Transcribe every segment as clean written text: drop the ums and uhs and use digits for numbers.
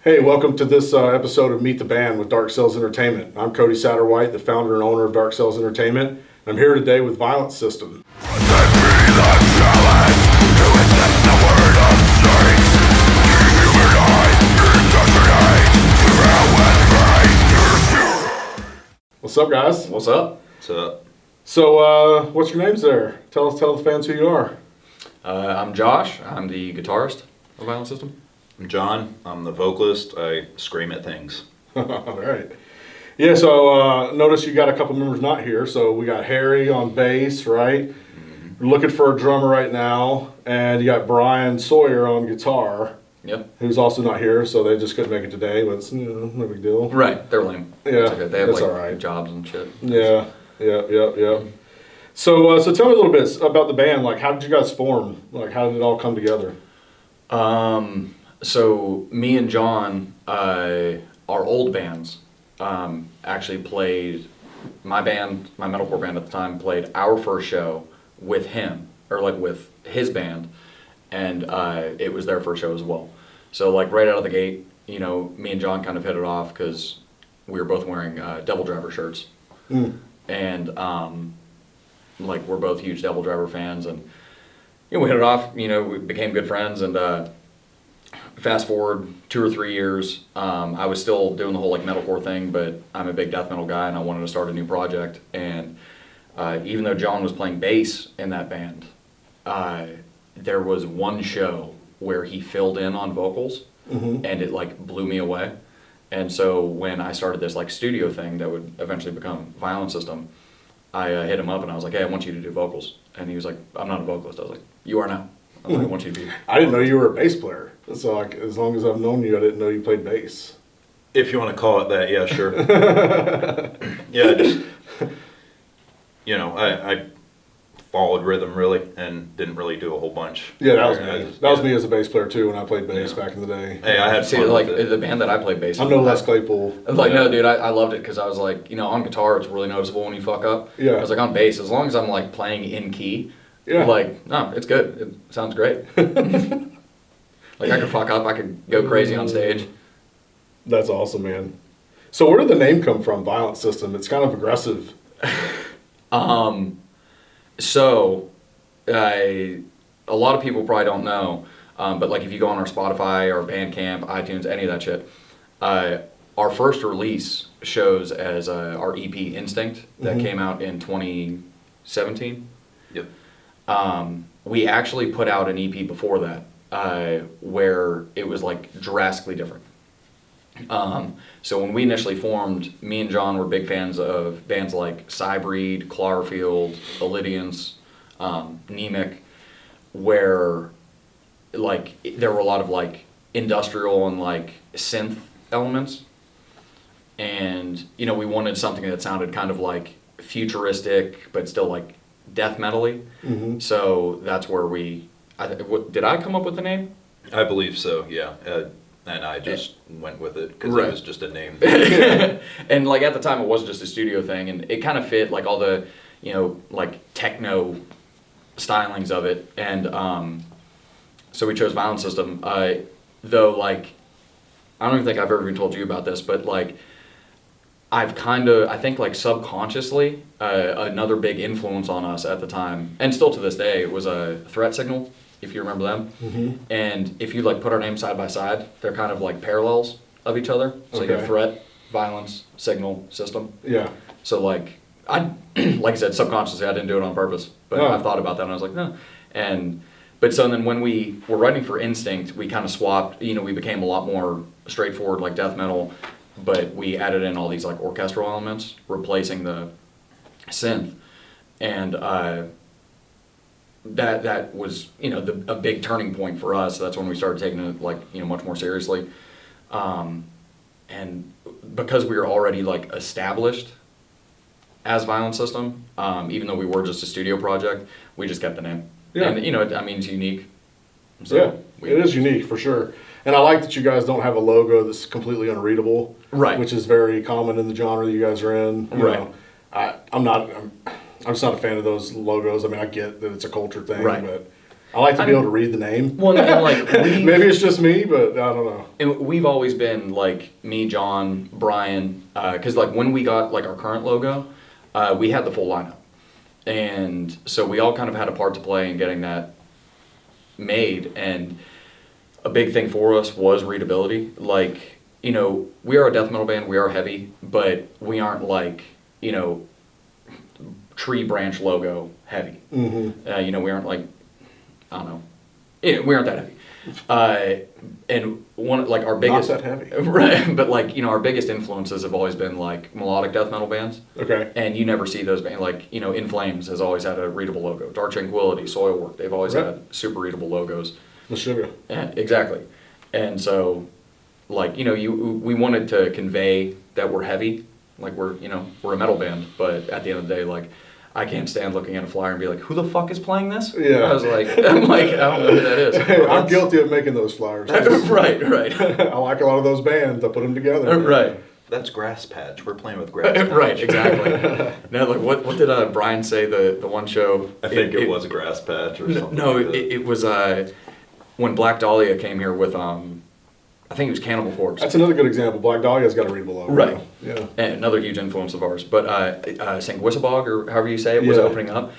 Hey, welcome to this episode of Meet the Band with Dark Sales Entertainment. I'm Codye Satterwhite, the founder and owner of Dark Sales Entertainment. I'm here today with Violence System. What's up, guys? What's up? What's up? So, what's your names there? Tell the fans who you are. I'm Josh. I'm the guitarist of Violence System. I'm John. I'm the vocalist. I scream at things. All right. Yeah, so notice you got a couple members not here. So we got Harry on bass, right? Mm-hmm. We're looking for a drummer right now. And you got Brian Sawyer on guitar. Yep. Who's also not here, so they just couldn't make it today, but it's, no big deal. Right, they're lame. Yeah, okay. They have that's like all right. jobs and shit. Yeah. So tell me a little bit about the band. Like, how did you guys form? Like, how did it all come together? So me and John, our old bands, actually played, my band, my metalcore band at the time, played our first show with him, or like with his band, and it was their first show as well. So like right out of the gate, you know, me and John kind of hit it off because we were both wearing Devil Driver shirts. And like we're both huge Devil Driver fans, and you know, we hit it off, you know, we became good friends, and fast forward 2 or 3 years, I was still doing the whole like metalcore thing, but I'm a big death metal guy and I wanted to start a new project. And even though John was playing bass in that band, there was one show where he filled in on vocals, and it like blew me away. And so when I started this like studio thing that would eventually become Violence System, I hit him up and I was like, hey, I want you to do vocals. And he was like, I'm not a vocalist. I was like, you are now. I was like, I want you to be. I didn't know you were a bass player. So like, as long as I've known you, I didn't know you played bass. If you want to call it that, yeah, sure. Yeah, just, you know, I followed rhythm really and didn't really do a whole bunch. Yeah, that was me. That was me as a bass player too when I played bass back in the day. Hey, I had See, fun like with it. the band that I played bass in. I'm no Les Claypool. Like, no, dude, I loved it because I was like, you know, on guitar, it's really noticeable when you fuck up. Yeah. I was like, on bass, as long as I'm like playing in key, Yeah. like, no, it's good. It sounds great. Like, I could fuck up, I could go crazy on stage. That's awesome, man. So where did the name come from, Violence System? It's kind of aggressive. So, a lot of people probably don't know, but like if you go on our Spotify or Bandcamp, iTunes, any of that shit, our first release shows as our EP Instinct that came out in 2017. Yep. We actually put out an EP before that where it was like drastically different. So when we initially formed, me and John were big fans of bands like Cybreed, Clarfield, Illidians, Nemic, where like there were a lot of like industrial and like synth elements, and you know, we wanted something that sounded kind of like futuristic but still like death metal-y. So that's where did I come up with the name? I believe so, yeah. And I just went with it because it was just a name. And like at the time it was just a studio thing, and it kind of fit like all the, you know, like techno stylings of it. And so we chose Violence System. Though like, I don't even think I've ever even told you about this, but like I think like subconsciously, another big influence on us at the time, and still to this day, was a Threat Signal, if you remember them. And if you like put our names side by side, they're kind of like parallels of each other. So you have Threat, Violence, Signal, System. Yeah. So like, like I said, subconsciously, I didn't do it on purpose, but I thought about that and I was like, no. But so then when we were writing for Instinct, we kind of swapped, you know, we became a lot more straightforward like death metal, but we added in all these like orchestral elements, replacing the synth. And that was, you know, a big turning point for us. That's when we started taking it like, you know, much more seriously. And because we were already like established as Violence System, even though we were just a studio project, we just kept the name. Yeah. And you know, I mean, it's unique. So yeah, it is unique for sure. And I like that you guys don't have a logo that's completely unreadable. Right. Which is very common in the genre you guys are in. You know, I'm just not a fan of those logos. I mean, I get that it's a culture thing, Right. but I like to be able to read the name. Well, and like Maybe it's just me, but I don't know. and we've always been like me, John, Brian, because like when we got like our current logo, we had the full lineup, and so we all kind of had a part to play in getting that made. And a big thing for us was readability. Like, you know, we are a death metal band, we are heavy, but we aren't like, you know, tree branch logo heavy. Mm-hmm. You know, we aren't like, I don't know, yeah, we aren't that heavy. And one like our biggest, Not that heavy. right? But like, you know, our biggest influences have always been like melodic death metal bands. Okay. And you never see those bands. Like, you know, In Flames has always had a readable logo. Dark Tranquility, Soilwork, they've always Right. had super readable logos. Meshuggah. Exactly. And so, like, you know, we wanted to convey that we're heavy, like we're a metal band, but at the end of the day, like, I can't stand looking at a flyer and be like, who the fuck is playing this? Yeah. I'm like, I don't know who that is. Hey, I'm guilty of making those flyers. right. I like a lot of those bands. I put them together. Right. That's grass patch. We're playing with grass patch. Right, exactly. Now, like, what did Brian say the one show? I think it was a grass patch or something. No, like that. it was when Black Dahlia came here with I think it was Cannibal Corpse. That's another good example. Black Dahlia's got a readable logo. Right. Yeah. And another huge influence of ours. But St. Wissabaugh, or however you say it, was Yeah. opening up.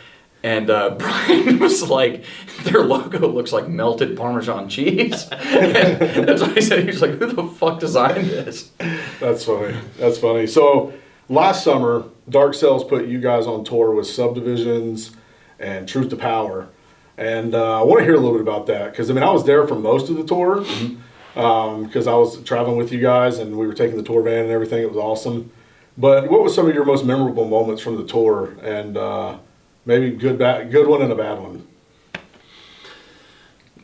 And Brian was like, their logo looks like melted Parmesan cheese. And that's what he said. He was like, who the fuck designed this? That's funny. That's funny. So last summer, Dark Cells put you guys on tour with Subdivisions and Truth to Power. And I want to hear a little bit about that because, I mean, I was there for most of the tour because I was traveling with you guys and we were taking the tour van and everything. It was awesome. But what was some of your most memorable moments from the tour? And maybe good one and a bad one.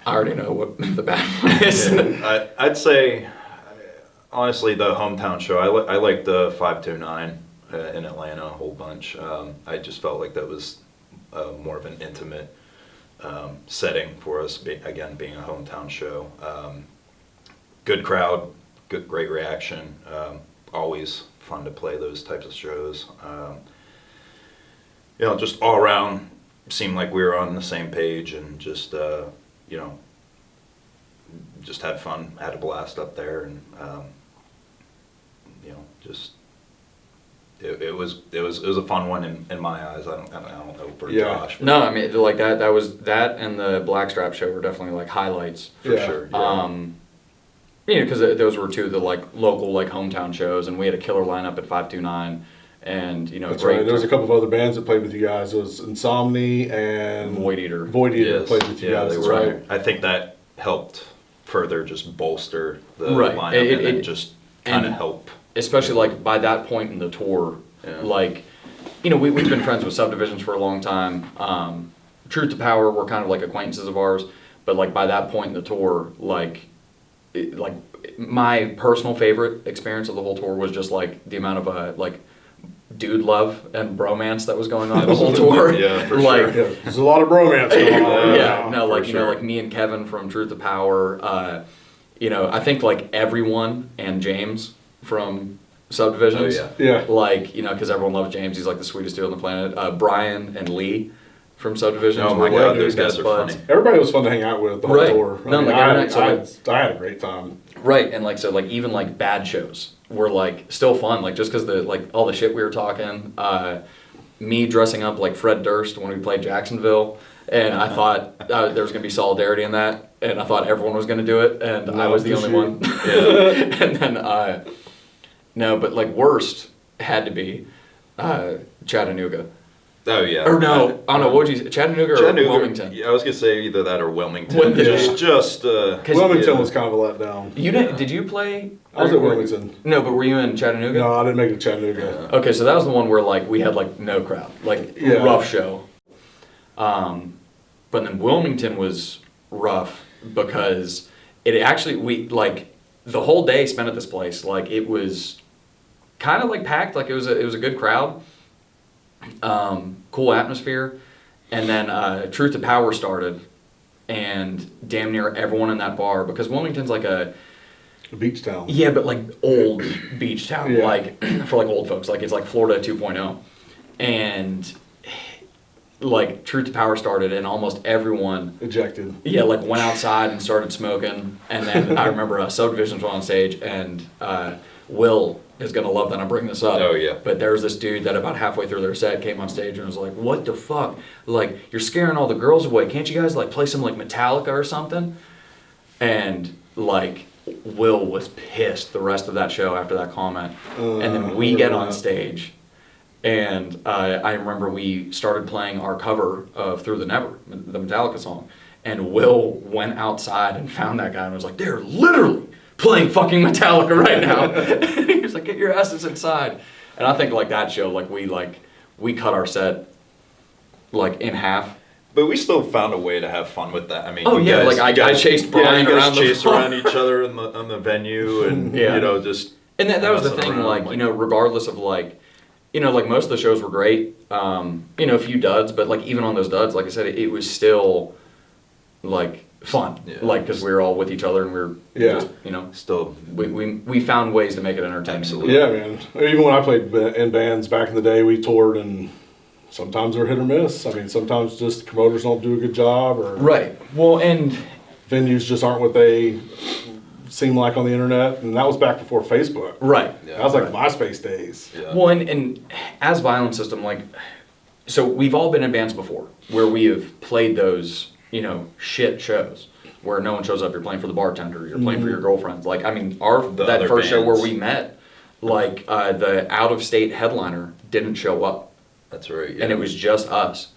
I already know what the bad one is. Yeah, I'd say, honestly, the hometown show. I like the 529 in Atlanta a whole bunch. I just felt like that was more of an intimate setting for us. Being a hometown show. Good crowd, great reaction. Always fun to play those types of shows. You know, just all around seemed like we were on the same page and just you know, just had fun, had a blast up there, and you know, just it was a fun one in my eyes. I don't know for Josh. No, I mean, like that was that and the Blackstrap show were definitely like highlights for sure. Yeah. You know, because those were two of the like local like hometown shows, and we had a killer lineup at 529, and you know, That's great. right. There was a couple of other bands that played with you guys. It was Insomni and Void Eater. Yes. played with you guys. They That's were. right. I think that helped further just bolster the Right. lineup and just kind of and help. Especially like by that point in the tour, Yeah. like, you know, we've been friends with Subdivisions for a long time. Truth to Power were kind of like acquaintances of ours, but like by that point in the tour, like my personal favorite experience of the whole tour was just like the amount of like dude love and bromance that was going on the whole tour. Yeah, for like, sure. Yeah, there's a lot of bromance going on. yeah, no, like, for you know, sure. like me and Kevin from Truth to Power, you know, I think like everyone and James from Subdivisions. Oh, Yeah. Like, you know, because everyone loves James. He's like the sweetest dude on the planet. Brian and Lee from Subdivisions. Oh my were, God, like, those guys best are buds. funny. Everybody was fun to hang out with the whole Right. tour. No, like, every night, so, I had a great time. Right, and like so, like even like bad shows were like still fun. Like just because the like all the shit we were talking. Me dressing up like Fred Durst when we played Jacksonville, and I thought there was gonna be solidarity in that, and I thought everyone was gonna do it, and I No, was the just only you. one. Yeah. And then no, but like worst had to be Chattanooga. Oh yeah. Or no, I don't know, what would you say? Chattanooga or Wilmington? Yeah, I was gonna say either that or Wilmington. When- just 'Cause- Wilmington yeah. was kind of a letdown. You didn't? Did you play? I was at Wilmington. No, but were you in Chattanooga? No, I didn't make it to Chattanooga. Okay, so that was the one where like we had like no crowd, like Yeah. rough show. But then Wilmington was rough because it actually we like the whole day spent at this place. Like it was kind of like packed, like it was a good crowd, cool atmosphere, and then Truth to Power started, and damn near everyone in that bar because Wilmington's like a Beach town. yeah, but like old beach town, Yeah. like for like old folks, like it's like Florida 2.0, and like Truth to Power started, and almost everyone ejected. Yeah, like went outside and started smoking, and then I remember Subdivisions went on stage, and Will is gonna love that I bring this up. Oh, yeah. But there's this dude that about halfway through their set came on stage and was like, "What the fuck? Like, you're scaring all the girls away. Can't you guys like play some like Metallica or something?" And like Will was pissed the rest of that show after that comment. And then we get on stage, and I remember we started playing our cover of Through the Never, the Metallica song. And Will went outside and found that guy and was like, "They're literally playing fucking Metallica right now." And he was like, "Get your asses inside." And I think like that show, like we cut our set like in half. But we still found a way to have fun with that. I mean, Oh, you yeah, guys, like, I chased Brian you guys around the chased floor. around each other on the venue, and Yeah. you know, just. And that was the messing thing, around, like, you know, regardless of like, you know, like most of the shows were great, you know, a few duds, but like even on those duds, like I said, it was still like fun, Yeah. like because we were all with each other and we were just, you know, Still. we found ways to make it entertaining. Absolutely. Yeah, man. Even when I played in bands back in the day, we toured, and sometimes they're hit or miss. I mean, sometimes just promoters don't do a good job, or Right. Well, and venues just aren't what they seem like on the internet. And that was back before Facebook. right. Yeah. That was like Right. MySpace days. Yeah. Well, and as Violent System, like, so we've all been in bands before where we have played those, you know, shit shows where no one shows up. You're playing for the bartender. You're playing for your girlfriends. Like, I mean, The that other first show where bands. we met, like, the out of state headliner didn't show up, That's right. Yeah. and it was just us.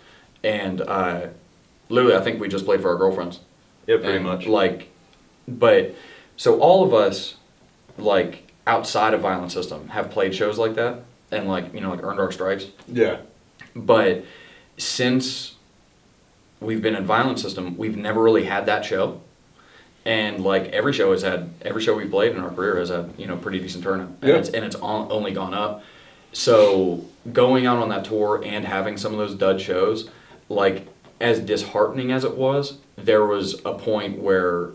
And literally, I think we just played for our girlfriends. Yeah, pretty And, much. Like, but so all of us, like outside of Violent System, have played shows like that, and like, you know, like Earned Our Stripes. Yeah. But since we've been in Violent System, we've never really had that show. And like every show we've played in our career has had, you know, pretty decent turnout. And Yeah. it's only gone up. So going out on that tour and having some of those dud shows, like as disheartening as it was, there was a point where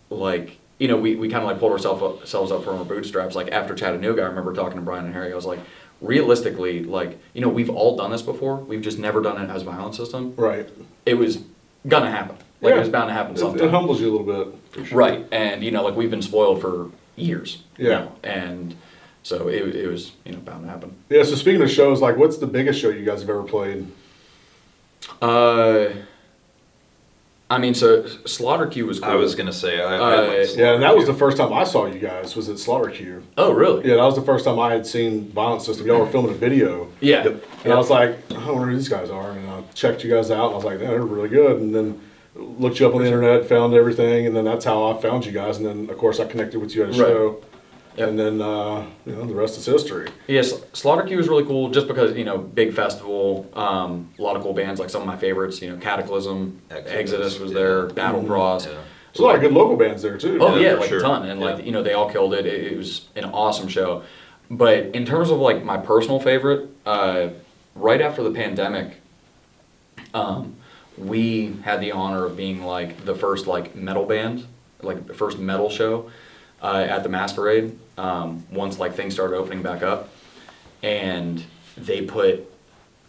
like, you know, we kind of like pulled ourselves up from our bootstraps. Like after Chattanooga, I remember talking to Brian and Harry, I was like, realistically, like, you know, we've all done this before. We've just never done it as Violent System. Right. It was gonna happen. Like Yeah. it was bound to happen It sometime. humbles you a little bit. For sure. Right. And, you know, like we've been spoiled for years. Yeah. now. And so it was, you know, bound to happen. Yeah, so speaking of shows, like what's the biggest show you guys have ever played? I mean, so Slaughter Q was cool. I was gonna say, I like Yeah, and that was the first time I saw you guys, was at Slaughter Q. Oh, really? Yeah, that was the first time I had seen Violent System. Y'all were filming a video. Yeah. Yep. And I was like, I don't know who these guys are. And I checked you guys out, and I was like, yeah, they're really good. And then looked you up on the internet, found everything, and then that's how I found you guys. And then, of course, I connected with you at a Right. show. Yep. And then, you know, the rest is history. Yes, Slaughter Q was really cool just because, you know, big festival, a lot of cool bands, like some of my favorites, you know, Cataclysm, Exodus was there, Battle Cross. Yeah. There's a lot of good local bands there, too. Oh Yeah, yeah, for like sure. a ton, and like Yeah. you know they all killed it. It was an awesome show. But in terms of like my personal favorite, right after the pandemic, we had the honor of being like the first like metal band, like the first metal show at the Masquerade. Once like things started opening back up, and they put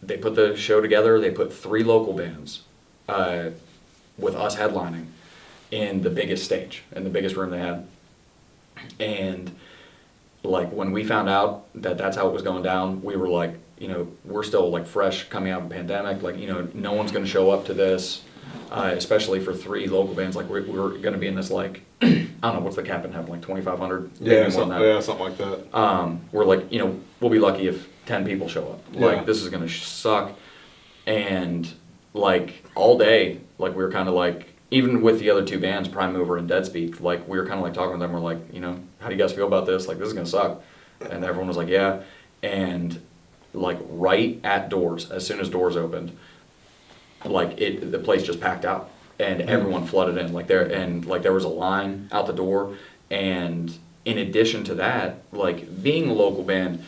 the show together. They put 3 local bands with us headlining in the biggest stage, in the biggest room they had. And like when we found out that that's how it was going down, we were like, you know, we're still like fresh coming out of the pandemic. Like, you know, no one's going to show up to this, especially for 3 local bands. Like we're going to be in this like, I don't know, what's the cap in heaven, like 2,500? Yeah, Maybe more than that. something like that. We're like, you know, we'll be lucky if 10 people show up. Like Yeah. this is going to suck. And like all day, like we were kind of like, even with the other 2 bands, Prime Mover and Dead Speak, like we were kind of like talking to them. We're like, you know, how do you guys feel about this? Like this is gonna suck. And everyone was like, yeah. And like right at doors, as soon as doors opened, like the place just packed out, and everyone flooded in. Like there was a line out the door. And in addition to that, like being a local band,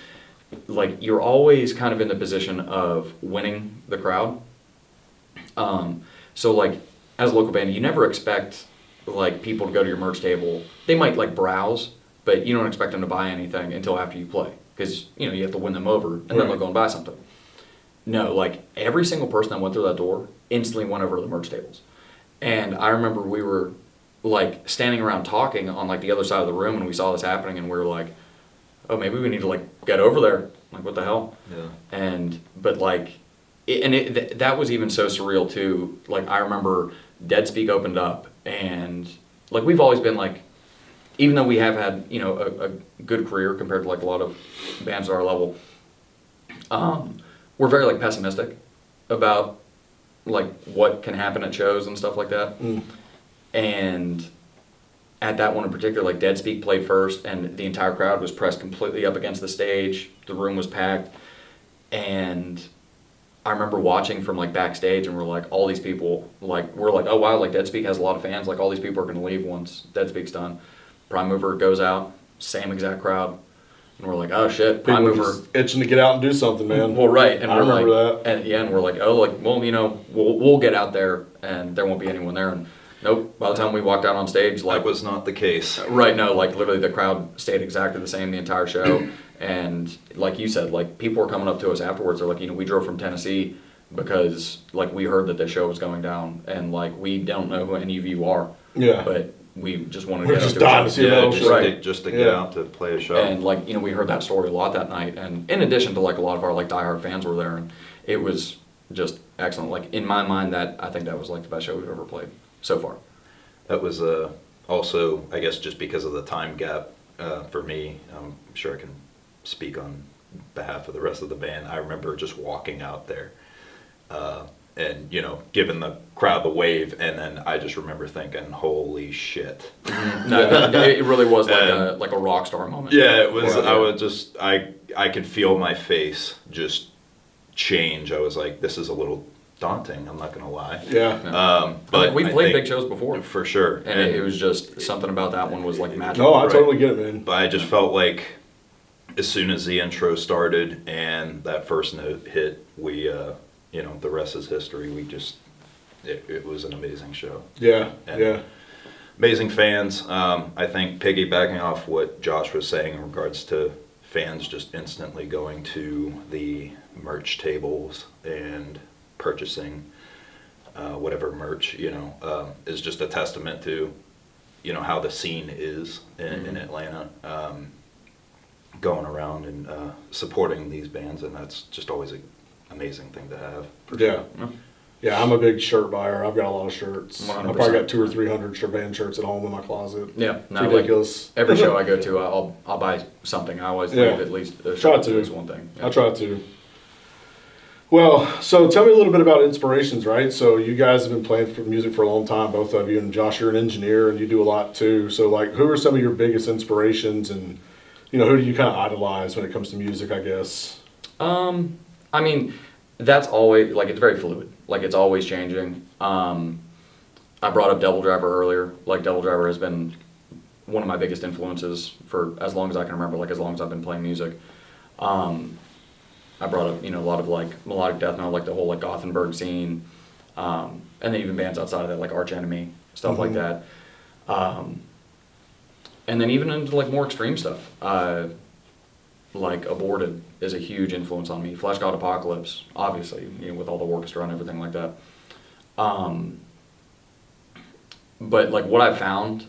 like you're always kind of in the position of winning the crowd. So like as a local band, you never expect like people to go to your merch table. They might like browse, but you don't expect them to buy anything until after you play, because you know you have to win them over, and then they'll go and buy something. No, like every single person that went through that door instantly went over to the merch tables. And I remember we were like standing around talking on like the other side of the room and we saw this happening and we were like, oh, maybe we need to like get over there. Like, what the hell? Yeah. But like, that was even so surreal too. Like, I remember Dead Speak opened up and like, we've always been like, even though we have had, you know, a good career compared to like a lot of bands at our level, we're very like pessimistic about like what can happen at shows and stuff like that. And at that one in particular, like Dead Speak played first and the entire crowd was pressed completely up against the stage. The room was packed. And I remember watching from like backstage and we're like, all these people, like, we're like, oh wow, like Dead Speak has a lot of fans. Like all these people are going to leave once Dead Speak's done. Prime Mover goes out, same exact crowd. And we're like, oh shit, Prime People Mover. just itching to get out and do something, man. Well, right. And I we're remember like, that. And yeah, and we're like, oh, like, well, you know, we'll get out there and there won't be anyone there. And nope, by the time we walked out on stage, like. That was not the case. Right, no, like literally the crowd stayed exactly the same the entire show. And like you said, like people were coming up to us afterwards. They're like, you know, we drove from Tennessee because like we heard that this show was going down and like we don't know who any of you are. Yeah. But we just wanted to We're get just out to a dying to show. see a metal show. Right. Just to get out to play a show. And like, you know, we heard that story a lot that night. And in addition to like a lot of our like diehard fans were there and it was just excellent. Like in my mind I think that was like the best show we've ever played so far. That was also, I guess, just because of the time gap for me. I'm sure I can speak on behalf of the rest of the band. I remember just walking out there and, you know, giving the crowd the wave. And then I just remember thinking, holy shit. No, it really was like a rock star moment. Yeah, it was. I was just, I could feel my face just change. I was like, this is a little daunting, I'm not gonna lie. Yeah. But we I played think- big shows before. for sure. And it was just something about that one was like magical. No, I Right. totally get it, man. But I just felt like as soon as the intro started and that first note hit, we, you know, the rest is history. We just, it was an amazing show. Yeah. And Yeah. Amazing fans. I think piggybacking off what Josh was saying in regards to fans just instantly going to the merch tables and purchasing whatever merch, you know, is just a testament to, you know, how the scene is in Atlanta, going around and supporting these bands, and that's just always an amazing thing to have. Yeah. Yeah, I'm a big shirt buyer. I've got a lot of shirts. 100%. I've probably got 200 or 300 band shirts at home in my closet. Yeah, It's no, like, ridiculous. every show I go to, I'll buy something. I always Yeah. leave at least a Try shirt to. is one thing. Yeah. I try to. Well, so tell me a little bit about inspirations, right? So you guys have been playing for music for a long time, both of you, and Josh, you're an engineer and you do a lot too. So like, who are some of your biggest inspirations and, you know, who do you kind of idolize when it comes to music, I guess? I mean, that's always, like, it's very fluid. Like, it's always changing. I brought up Devil Driver earlier. Like, Devil Driver has been one of my biggest influences for as long as I can remember, like, as long as I've been playing music. I brought up, you know, a lot of, like, melodic death metal, like, the whole, like, Gothenburg scene. And then even bands outside of that, like Arch Enemy, stuff like that. And then even into, like, more extreme stuff. Like Aborted is a huge influence on me. Flash God Apocalypse, obviously, you know, with all the orchestra and everything like that. But like what I found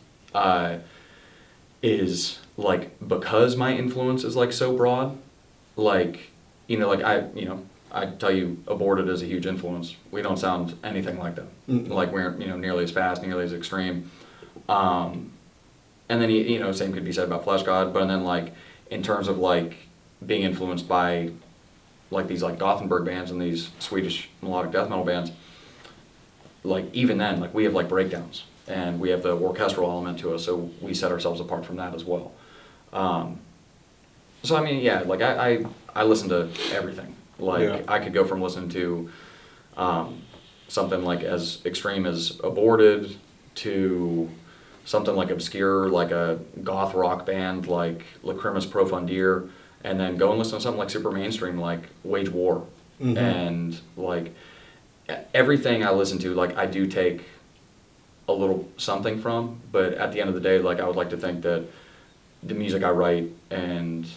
is like because my influence is like so broad, like you know, like I tell you, Aborted is a huge influence. We don't sound anything like them. Like we aren't, you know, nearly as fast, nearly as extreme. And then you know, same could be said about Flash God, but then like. In terms of like being influenced by like these like Gothenburg bands and these Swedish melodic death metal bands, like even then, like we have like breakdowns and we have the orchestral element to us, so we set ourselves apart from that as well. So I mean, yeah, like I listen to everything. Like Yeah. I could go from listening to something like as extreme as Aborted to something like obscure, like a goth rock band like Lacrimus Profundir, and then go and listen to something like super mainstream like Wage War. And like everything I listen to, like I do take a little something from, but at the end of the day, like I would like to think that the music I write and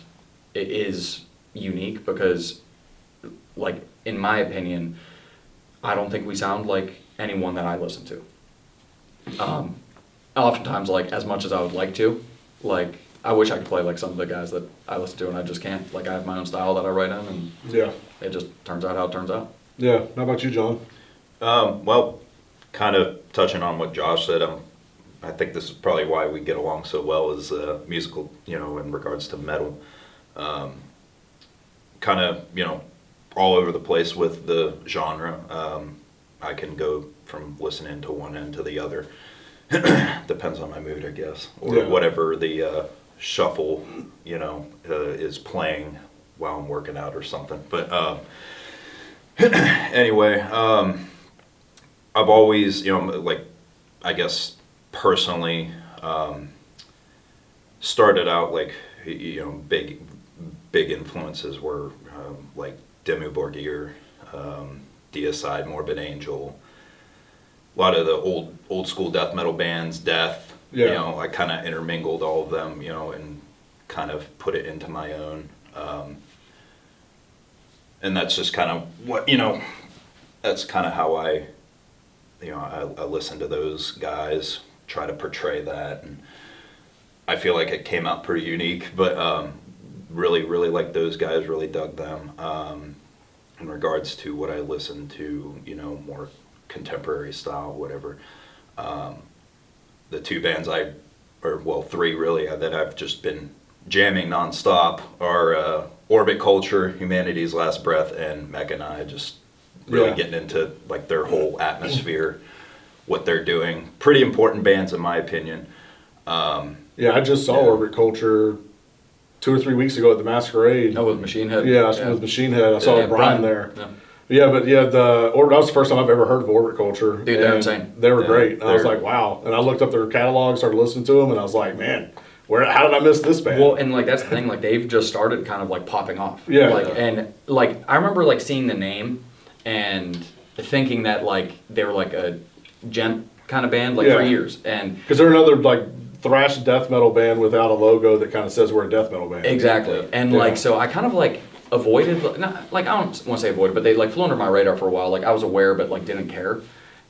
it is unique because like in my opinion, I don't think we sound like anyone that I listen to. Oftentimes, like, as much as I would like to, like, I wish I could play like some of the guys that I listen to, and I just can't. Like, I have my own style that I write in, and Yeah. it just turns out how it turns out. Yeah. How about you, John? Well, kind of touching on what Josh said, I think this is probably why we get along so well as musical, in regards to metal. Kind of, all over the place with the genre. I can go from listening to one end to the other. Depends on my mood, I guess, or whatever the shuffle, is playing while I'm working out or something. But anyway, I've always, like, I guess personally, started out like, big influences were like Dimmu Borgir, Deicide, Morbid Angel, a lot of the old school death metal bands, Death. I kind of intermingled all of them, and kind of put it into my own. And that's just kind of what, that's kind of how I listen to those guys, try to portray that, and I feel like it came out pretty unique, but really, really like those guys, really dug them. In regards to what I listen to, more contemporary style, whatever. The two bands three really, that I've just been jamming nonstop are Orbit Culture, Humanity's Last Breath, and Mecca and I, just really getting into like their whole atmosphere, what they're doing. Pretty important bands in my opinion. I just saw Orbit Culture 2 or 3 weeks ago at the Masquerade. Oh, with Machine Head? Yeah, with Machine Head. I saw Brian there. Yeah. That was the first time I've ever heard of Orbit Culture. Dude, they're insane. They were great. I was like, wow. And I looked up their catalog, started listening to them, and I was like, man, how did I miss this band? Well, and like that's the thing, like they've just started kind of like popping off. Yeah. And like I remember like seeing the name and thinking that like they were like a gent kind of band for years, and because they're another like thrash death metal band without a logo that kind of says we're a death metal band. Exactly. And like so I kind of like avoided, not like, I don't want to say avoided, but they like flew under my radar for a while. Like I was aware but like didn't care.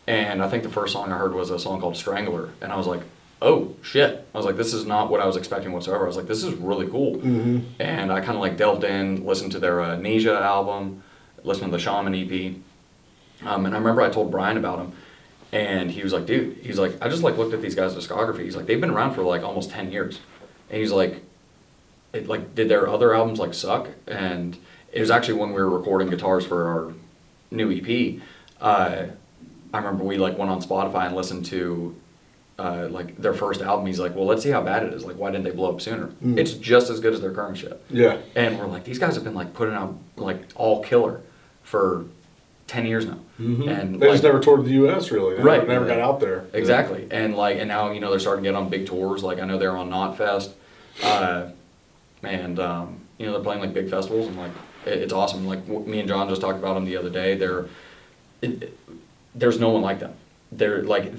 And I think the first song I heard was a song called Strangler, and I was like, oh shit. I was like, this is not what I was expecting whatsoever. I was like, this is really cool. Mm-hmm. And I kind of like delved in, listened to their Neja album, listened to the Shaman EP. And I remember I told Brian about him, and he was like, dude, he's like, I just like looked at these guys' discography. He's like, they've been around for like almost 10 years. And he's like, did their other albums like suck? And it was actually when we were recording guitars for our new EP. I remember we like went on Spotify and listened to like their first album. He's like, well, let's see how bad it is. Like, why didn't they blow up sooner? Mm. It's just as good as their current shit. Yeah. And we're like, these guys have been like putting out like all killer for 10 years now. Mm-hmm. And they just never toured the U.S. really. They never got out there. Exactly. And like, and now, they're starting to get on big tours. Like I know they're on Knotfest. And they're playing like big festivals, and like, it's awesome. Like me and John just talked about them the other day. There's no one like them. They're like,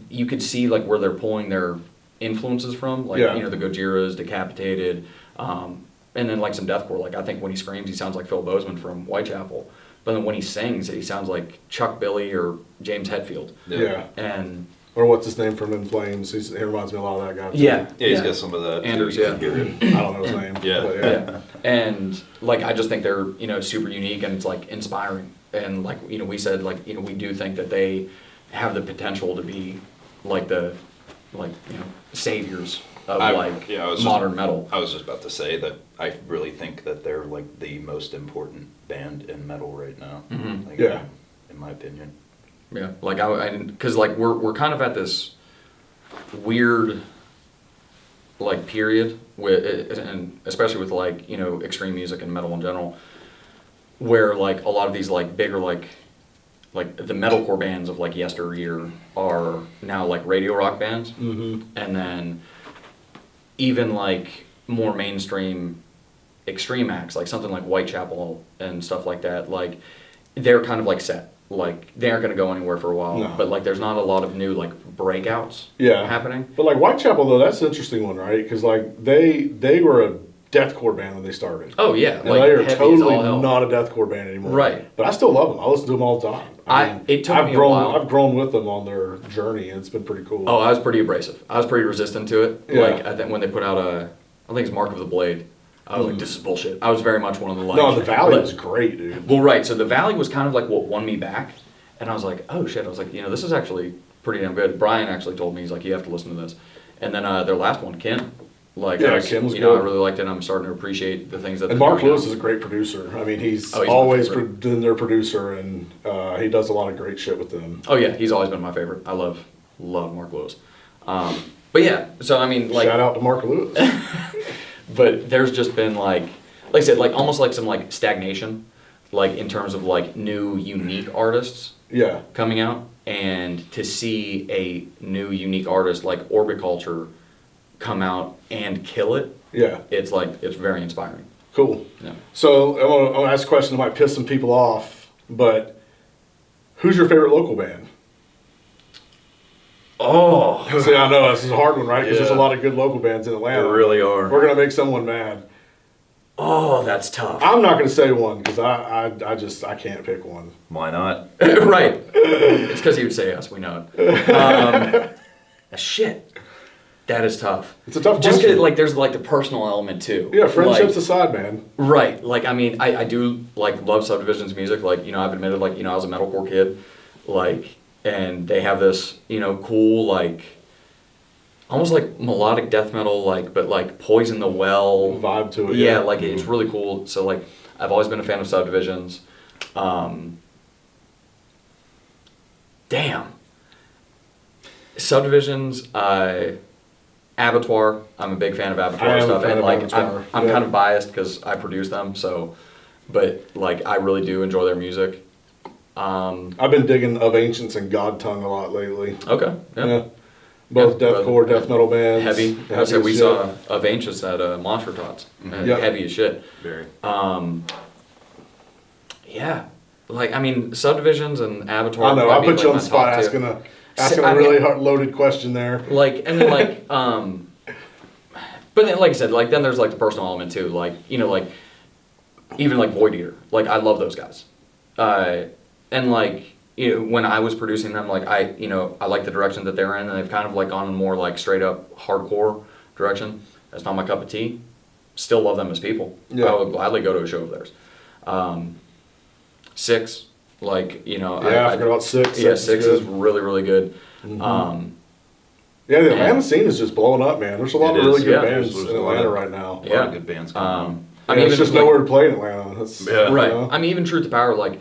you could see like where they're pulling their influences from, like, the Gojiras, Decapitated, and then like some deathcore. Like I think when he screams, he sounds like Phil Bozeman from Whitechapel. But then when he sings, he sounds like Chuck Billy or James Hetfield. Yeah. And or what's his name from In Flames? He reminds me a lot of that guy. Too. Yeah, he's got some of that. Anders, I don't know his name. Yeah. And like, I just think they're, super unique, and it's like inspiring. And like, we said, like, we do think that they have the potential to be like the, saviors of modern metal. I was just about to say that I really think that they're like the most important band in metal right now. Mm-hmm. Like, in my opinion. Yeah, like because like we're kind of at this weird like period with, and especially with like extreme music and metal in general, where like a lot of these like bigger like the metalcore bands of like yesteryear are now like radio rock bands, mm-hmm. and then even like more mainstream extreme acts like something like Whitechapel and stuff like that, like they're kind of like set. Like they aren't going to go anywhere for a while, but like there's not a lot of new like breakouts happening. But like Whitechapel though, that's an interesting one, right? Because like they were deathcore band when they started. Oh yeah, And like they are heavy as totally all hell. not a deathcore band anymore. Right. But I still love them. I listen to them all the time. It took I've me a grown, while. I've grown with them on their journey, and it's been pretty cool. Oh, I was pretty abrasive. I was pretty resistant to it. Yeah. Like I think when they put out I think it's Mark of the Blade. I was like, this is bullshit. I was very much one of the like. No, the Valley was great, dude. Well, right. So the Valley was kind of like what won me back, and I was like, oh shit. I was like, this is actually pretty damn good. Brian actually told me, he's like, you have to listen to this. And then their last one, Kim. Like, Yeah, Kim was I good. really liked it. And I'm starting to appreciate the things that. And they're Mark doing Lewis now. is a great producer. I mean, he's my always favorite. been their producer, and he does a lot of great shit with them. Oh yeah, he's always been my favorite. I love Mark Lewis. But yeah, so I mean, like, Shout out to Mark Lewis. but there's just been like I said, like almost like some like stagnation, like in terms of like new unique artists Yeah. coming out, and to see a new unique artist like Orbit Culture come out and kill it, Yeah. it's very inspiring. Cool. Yeah. So I want to ask a question that might piss some people off, but who's your favorite local band? Oh, See, I know this is a hard one, right? Because there's a Yeah. lot of good local bands in they Atlanta. really are. We're gonna make someone mad. Oh, that's tough. I'm not gonna say one because I can't pick one. Why not? Right. It's because he would say us. We know it. Shit. That is tough. It's a tough Just question. because like there's like the personal element too. Yeah, friendships Like, aside, man. right. Like I mean, I do like love Subdivision's music. Like I've admitted like I was a metalcore kid, like, and they have this cool like almost like melodic death metal but like Poison the Well Vibe to it. Yeah, like it's really cool. So like I've always been a fan of Subdivisions. Damn. Subdivisions, Abattoir. I'm a big fan of I Abattoir am a stuff, fan and of like Abattoir, I'm yeah. kind of biased because I produce them. So, but like I really do enjoy their music. I've been digging Of Ancients and God Tongue a lot lately. Okay. Yeah. Both Yeah, deathcore, death metal bands. Heavy. I said as we shit. saw Of Ancients at Monster Tots. And Yep. Heavy as shit. Very. Yeah. Like I mean, Subdivisions and Abattoir. I know. would I be, put like, you on my the spot top two. asking I a mean- really hard, loaded question there. Like and then like but then like I said, like then there's like the personal element too. Like like even like Void Eater. Like I love those guys. And like when I was producing them, like I like the direction that they're in, and they've kind of like gone in more like straight up hardcore direction. That's not my cup of tea. Still love them as people. Yeah. I would gladly go to a show of theirs. Six, like Yeah, I forgot about Six. Yeah, That's Six good. is really really good. Yeah, the Atlanta and- scene is just blowing up, man. There's a lot It of really is, good yeah. bands There's in a lot Atlanta of- right now. A lot Yeah. of good bands coming I Yeah, mean, it's even, just like- nowhere to play in Atlanta. That's, Yeah. Right. you know? I mean, even Truth to Power, like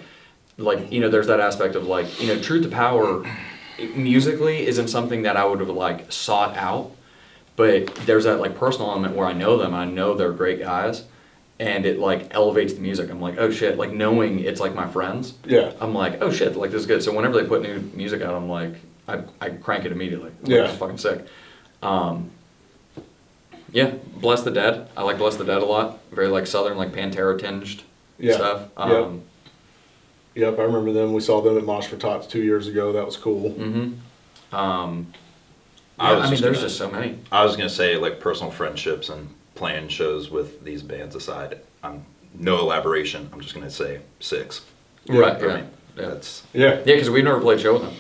there's that aspect of like, Truth to Power musically isn't something that I would have like sought out, but there's that like personal element where I know them, I know they're great guys, and it like elevates the music. I'm like, oh shit, like knowing it's like my friends. Yeah. I'm like, oh shit, like this is good. So whenever they put new music out, I'm like, I crank it immediately. I'm like, Yeah. this is fucking sick. Yeah, Bless the Dead. I like Bless the Dead a lot. Very like southern, like Pantera tinged Yeah. stuff. Yep. Yep, I remember them. We saw them at Mosh for Tots 2 years ago. That was cool. Mm-hmm. I was I mean, just there's gonna- just so many. I was gonna say like personal friendships and playing shows with these bands aside. I'm no elaboration. I'm just gonna say Six. Right. For Yeah. me. Yeah. That's Yeah, Yeah, because we've never played a show with them.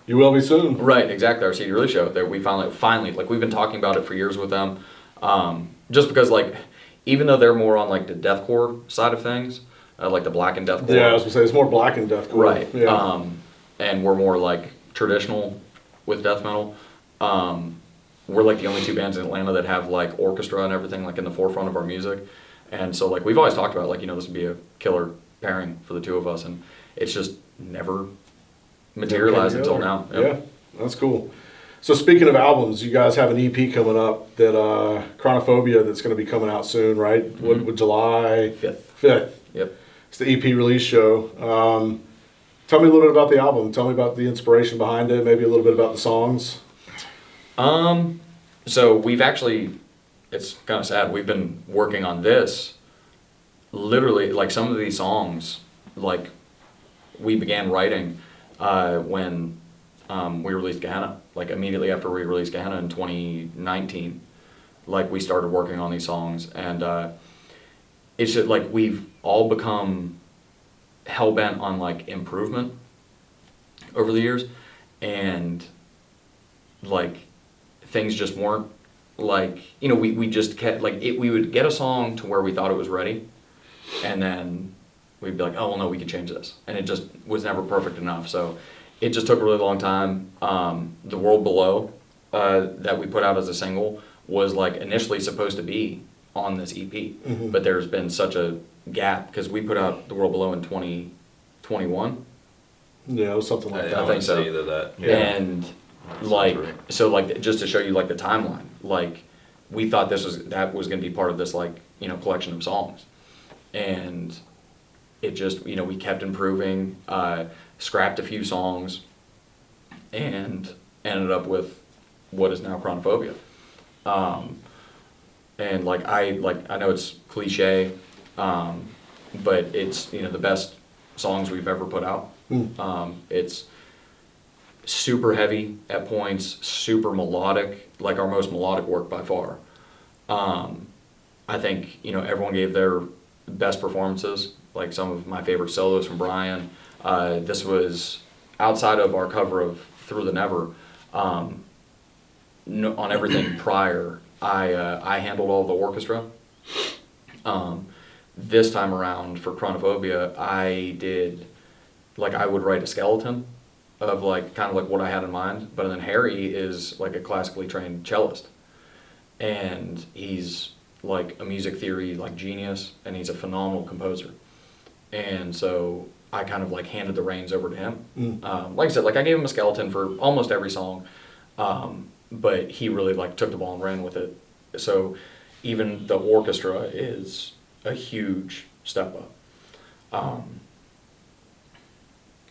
you will be soon. Right. Exactly. Our CD release show. That we finally, like we've been talking about it for years with them. Just because like, even though they're more on like the deathcore side of things, like the black and deathcore. Yeah, I was gonna say it's more black and deathcore. Right. Yeah. And we're more like traditional with death metal. We're like the only two bands in Atlanta that have like orchestra and everything like in the forefront of our music. And so like we've always talked about like, this would be a killer pairing for the two of us, and it's just never materialized until now. Yep. Yeah, that's cool. So speaking of albums, you guys have an EP coming up that Chronophobia that's going to be coming out soon, right? Mm-hmm. What July 5th. Yep. It's the EP release show. Tell me a little bit about the album. Tell me about the inspiration behind it. Maybe a little bit about the songs. So we've actually, it's kind of sad, we've been working on this, literally, like some of these songs, like we began writing when we released Gehenna, like immediately after we released Gehenna in 2019. like we started working on these songs, and it's just like we've all become hell-bent on like improvement over the years, and like things just weren't like, you know, we just kept like we would get a song to where we thought it was ready, and then we'd be like, oh well, no, we could change this, and it just was never perfect enough. So it just took a really long time. The World Below that we put out as a single was like initially supposed to be on this EP, but there's been such a gap because we put out The World Below in 2021. Yeah, it was something like that. I think so. Either that. Yeah. And like, so like, just to show you like the timeline, like we thought that was going to be part of this, like, you know, collection of songs, and it just, you know, we kept improving, scrapped a few songs, and ended up with what is now Chronophobia. And like I know it's cliche, but it's, you know, the best songs we've ever put out. It's super heavy at points, super melodic, like our most melodic work by far. I think, you know, everyone gave their best performances, like some of my favorite solos from Brian. This was outside of our cover of Through the Never. On everything prior, I handled all the orchestra. This time around for Chronophobia, I did, like, I would write a skeleton of like kind of like what I had in mind, but then Harry is like a classically trained cellist, and he's like a music theory like genius, and he's a phenomenal composer, and so I kind of like handed the reins over to him. Like I said, like I gave him a skeleton for almost every song, but he really like took the ball and ran with it. So even the orchestra is a huge step up.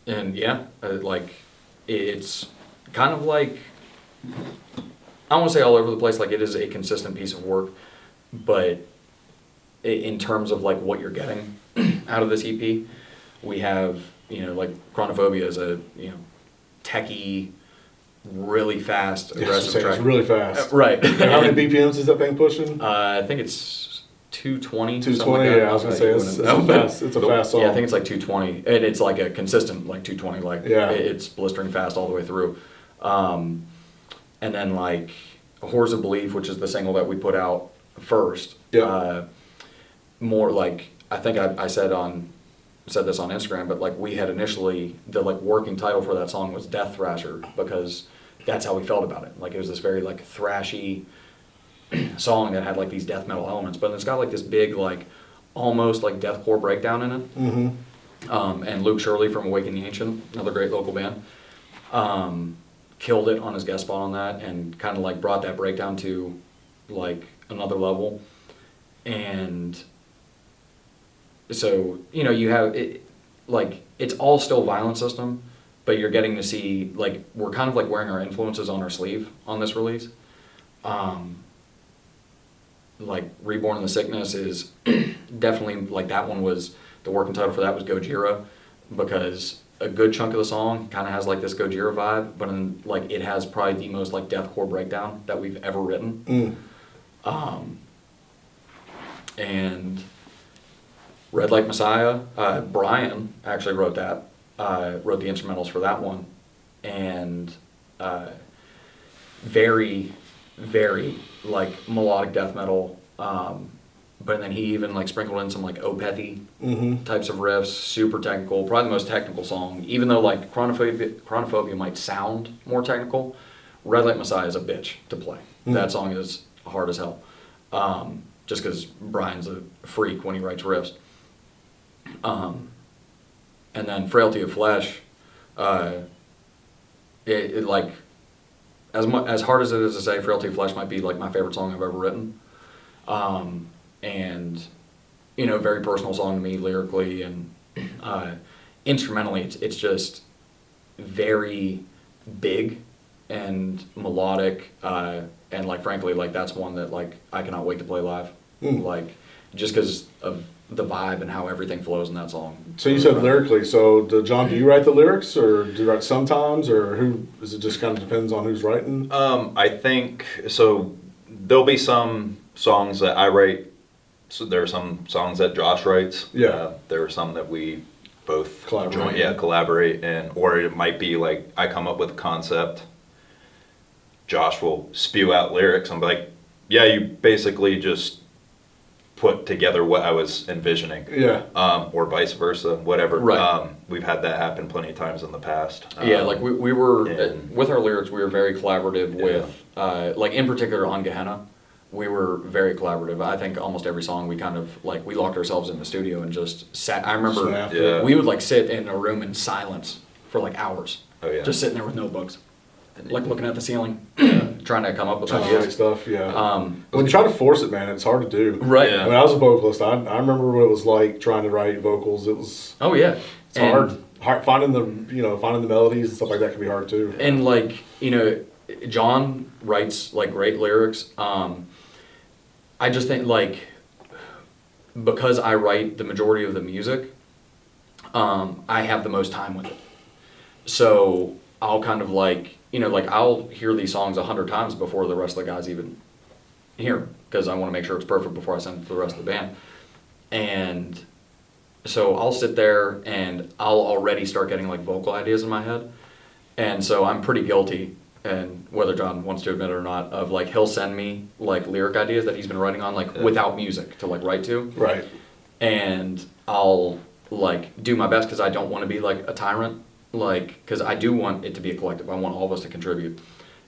And yeah, like it's kind of like, I don't want to say all over the place, like it is a consistent piece of work, but in terms of like what you're getting out of this EP, we have, you know, like Chronophobia is a, you know, techie, really fast, aggressive track. It's really fast. Right. And how many BPMs is that thing pushing? I think it's 220. 220, like yeah, I was going to say, it's a fast song. Yeah, I think it's like 220, and it's like a consistent like 220, like yeah. It's blistering fast all the way through. And then like Horrors of Belief, which is the single that we put out first, more like, I think I said this on Instagram, but like we had initially, the like working title for that song was Death Thrasher, because that's how we felt about it. Like it was this very like thrashy song that had like these death metal elements, but it's got like this big like almost like deathcore breakdown in it. And Luke Shirley from Awaken the Ancient, another great local band, killed it on his guest spot on that, and kind of like brought that breakdown to like another level. And so, you know, you have it, like it's all still Violent System, but you're getting to see like we're kind of like wearing our influences on our sleeve on this release. Like Reborn in the Sickness is definitely, like that one was, the working title for that was Gojira, because a good chunk of the song kind of has like this Gojira vibe, but in, like it has probably the most like deathcore breakdown that we've ever written. And Red Like Messiah, Brian actually wrote that, wrote the instrumentals for that one, and very, very like melodic death metal, but then he even like sprinkled in some like Opethy types of riffs, super technical, probably the most technical song, even though like Chronophobia might sound more technical. Red Like Messiah is a bitch to play. That song is hard as hell, just because Brian's a freak when he writes riffs. And then Frailty of Flesh, it like, as hard as it is to say, Frailty of Flesh might be like my favorite song I've ever written. And, you know, very personal song to me lyrically, and instrumentally it's just very big and melodic, and like frankly, like that's one that like I cannot wait to play live. Like just because of the vibe and how everything flows in that song. So you said lyrically, so John, do you write the lyrics, or do you write sometimes, or who, is it just kind of depends on who's writing? I think, so there'll be some songs that I write. So there are some songs that Josh writes. Yeah. There are some that we both Collaborate. collaborate, and or it might be like I come up with a concept. Josh will spew out lyrics. I'm like, yeah, you basically just put together what I was envisioning. Yeah. Or vice versa, whatever. Right. We've had that happen plenty of times in the past. Yeah, like we were, and- with our lyrics, we were very collaborative with, like in particular on Gehenna, we were very collaborative. I think almost every song we kind of, like, we locked ourselves in the studio and just sat, I remember Snapped it. we would like sit in a room in silence for like hours. Oh, yeah. Just sitting there with notebooks, like looking at the ceiling, trying to come up with Trying to write ideas. stuff, yeah. Um, When you try to force it, man, it's hard to do. Right. Yeah. When I was a vocalist, I remember what it was like trying to write vocals. It's Oh yeah. hard finding the melodies and stuff like that can be hard too. And like, John writes like great lyrics. I just think like, because I write the majority of the music, I have the most time with it. So I'll kind of like, like I'll hear these songs 100 times before the rest of the guys even hear them, because I want to make sure it's perfect before I send it to the rest of the band. And so I'll sit there and I'll already start getting like vocal ideas in my head. And so I'm pretty guilty, and whether John wants to admit it or not, of like he'll send me like lyric ideas that he's been writing on like without music to like write to. Right. And I'll like do my best, because I don't want to be like a tyrant, like, because I do want it to be a collective. I want all of us to contribute.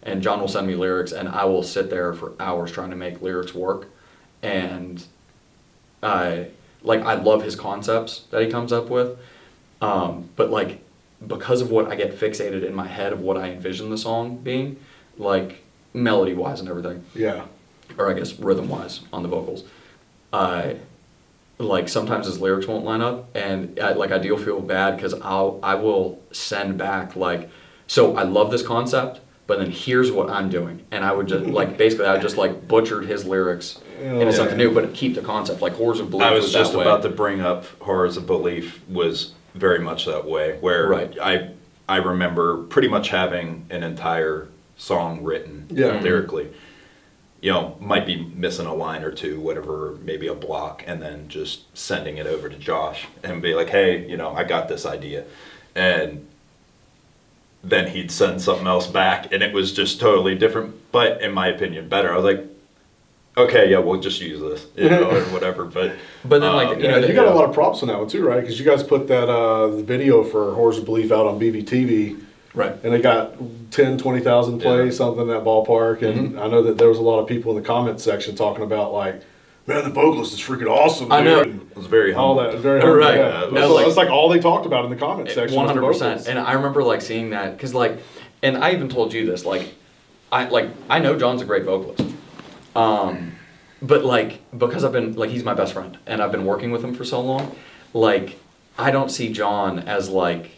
And John will send me lyrics, and I will sit there for hours trying to make lyrics work. And I love his concepts that he comes up with, but like, because of what I get fixated in my head of what I envision the song being, like melody wise and everything, Yeah. or I guess rhythm wise on the vocals, like sometimes his lyrics won't line up, and I do feel bad, because I will send back like, so I love this concept, but then here's what I'm doing, and I would just like basically I just like butchered his lyrics into something new, but keep the concept like Horrors of Belief. I was just that way. about to bring up Horrors of Belief was very much that way, where Right. I remember pretty much having an entire song written Yeah. lyrically. Might be missing a line or two, whatever, maybe a block, and then just sending it over to Josh and be like, hey, I got this idea. And then he'd send something else back, and it was just totally different, but in my opinion, better. I was like, okay, yeah, we'll just use this, or whatever. But then like Yeah, you got a lot of props on that one too, right? Because you guys put that the video for Horrors of Belief out on BBTV, right. and it got 10, 20,000 plays, Yeah. something in that ballpark. And I know that there was a lot of people in the comments section talking about like, man, the vocalist is freaking awesome. I know. dude," it was very all humble. that, very humble, Right. yeah. No, That's like all they talked about in the comments section. was the 100%. vocals. And I remember like seeing that, because like, and I even told you this, like I know John's a great vocalist, but like, because I've been like, he's my best friend and I've been working with him for so long, like I don't see John as like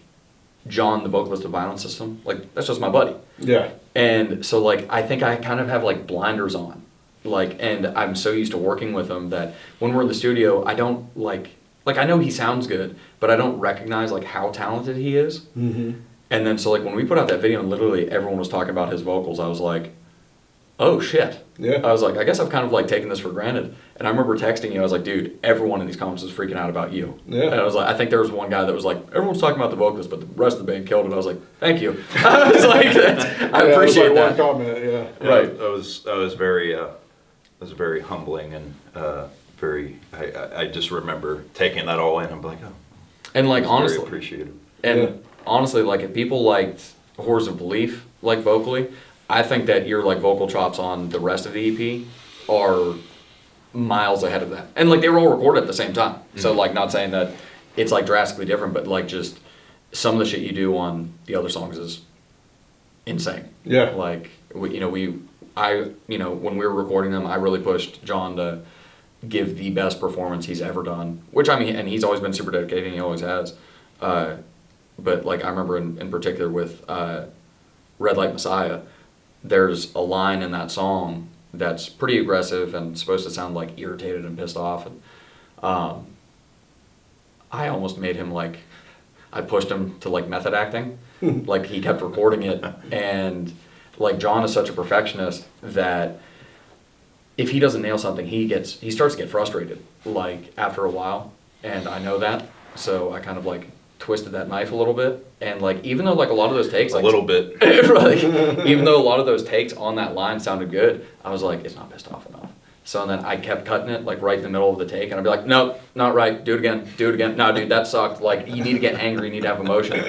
John the vocalist of Violent System. Like that's just my buddy. Yeah. And so like I think I kind of have like blinders on, like, and I'm so used to working with him that when we're in the studio I don't like I know he sounds good, but I don't recognize like how talented he is. Mm-hmm. And then so like when we put out that video and literally everyone was talking about his vocals, I was like, oh shit. Yeah. I was like, I guess I've kind of like taken this for granted. And I remember texting you, I was like, dude, everyone in these comments is freaking out about you. Yeah. And I was like, I think there was one guy that was like, everyone's talking about the vocalist, but the rest of the band killed it. I was like, thank you. I was like, I appreciate it was like that. one comment, yeah. Yeah, Right. That was very humbling, and very. I just remember taking that all in. I'm like, oh, And like it's very honestly, appreciative. and Yeah. honestly, like if people liked Horrors of Belief like vocally, I think that your like vocal chops on the rest of the EP are miles ahead of that. And like they were all recorded at the same time. So like not saying that it's like drastically different, but like just some of the shit you do on the other songs is insane. Yeah. Like when we were recording them, I really pushed John to give the best performance he's ever done, which I mean, and he's always been super dedicated, and he always has. But like I remember in particular with Red Light Messiah, there's a line in that song that's pretty aggressive and supposed to sound like irritated and pissed off, and I almost made him like, I pushed him to like method acting. Like he kept recording it, and like John is such a perfectionist that if he doesn't nail something, he starts to get frustrated, like, after a while, and I know that, so I kind of, like, twisted that knife a little bit, and, like, even though, like, a lot of those takes, like, A little bit. like, even though a lot of those takes on that line sounded good, I was like, it's not pissed off enough. So then I kept cutting it, like, right in the middle of the take, and I'd be like, nope, not right, do it again, no, dude, that sucked, like, you need to get angry, you need to have emotion,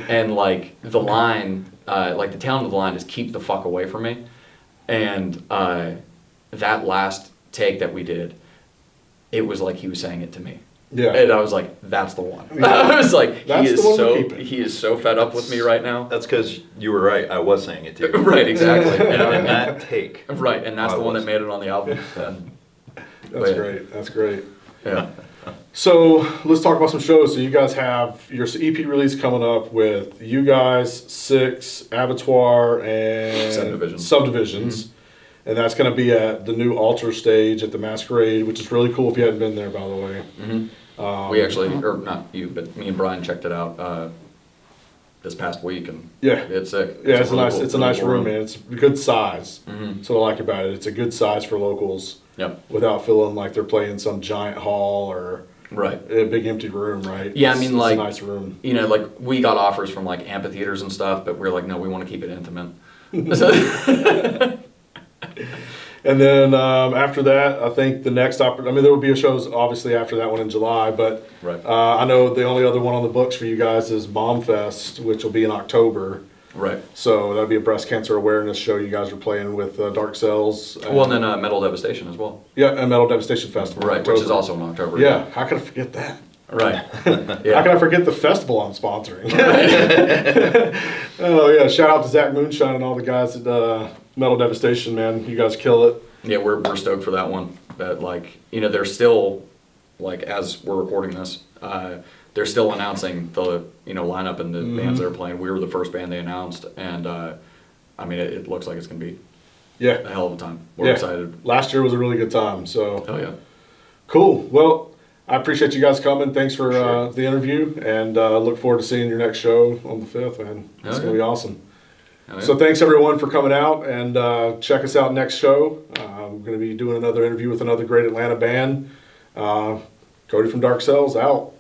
and, like, the line, like, the tail end of the line is keep the fuck away from me, and, that last take that we did, it was like he was saying it to me. Yeah. And I was like, that's the one. Yeah. I was like, That's the one we're keeping. he is so fed up with me right now. That's because you were right. I was saying it to you. Right, exactly. And that take. Right, and that's I the one that was. made it on the album. And, That's great. That's great. yeah. So let's talk about some shows. So you guys have your EP release coming up with you guys, Six, Abattoir, and Subdivisions. And that's going to be at the new Altar stage at the Masquerade, which is really cool if you hadn't been there, by the way. We actually, or not you, but me and Brian checked it out this past week, and Yeah. it's sick. Yeah, it's a really nice, cool- it's a really nice cool room, man. It's a good size. So what I like about it, it's a good size for locals. Yep. Without feeling like they're playing some giant hall or Right. a big empty room, right? Yeah, I mean, it's like, a nice room. You know, like, we got offers from, like, amphitheaters and stuff, but we're like, no, we want to keep it intimate. And then after that, I think the next I mean, there will be a shows obviously after that one in July, but Right. I know the only other one on the books for you guys is Mom Fest, which will be in October. Right. So that'll be a breast cancer awareness show. You guys are playing with Dark Cells. Well, and then Metal Devastation as well. Yeah, and Metal Devastation Festival. in Right, which is October. also in October. Yeah, how could I forget that? Right. How Yeah. can I forget the festival I'm sponsoring? Oh yeah, shout out to Zach Moonshine and all the guys at Metal Devastation, man. You guys kill it. Yeah, we're stoked for that one. But, like, you know, they're still, like, as we're recording this, they're still announcing the, you know, lineup and the bands they're playing. We were the first band they announced, and I mean, it looks like it's gonna be Yeah. a hell of a time. We're Yeah. excited. Last year was a really good time, so Oh yeah. cool. Well, I appreciate you guys coming. Thanks for Sure. the interview, and look forward to seeing your next show on the 5th, man. It's Oh, gonna yeah. be awesome. Oh, yeah. So thanks everyone for coming out, and check us out next show. I'm gonna be doing another interview with another great Atlanta band. Codye from Dark Cells out.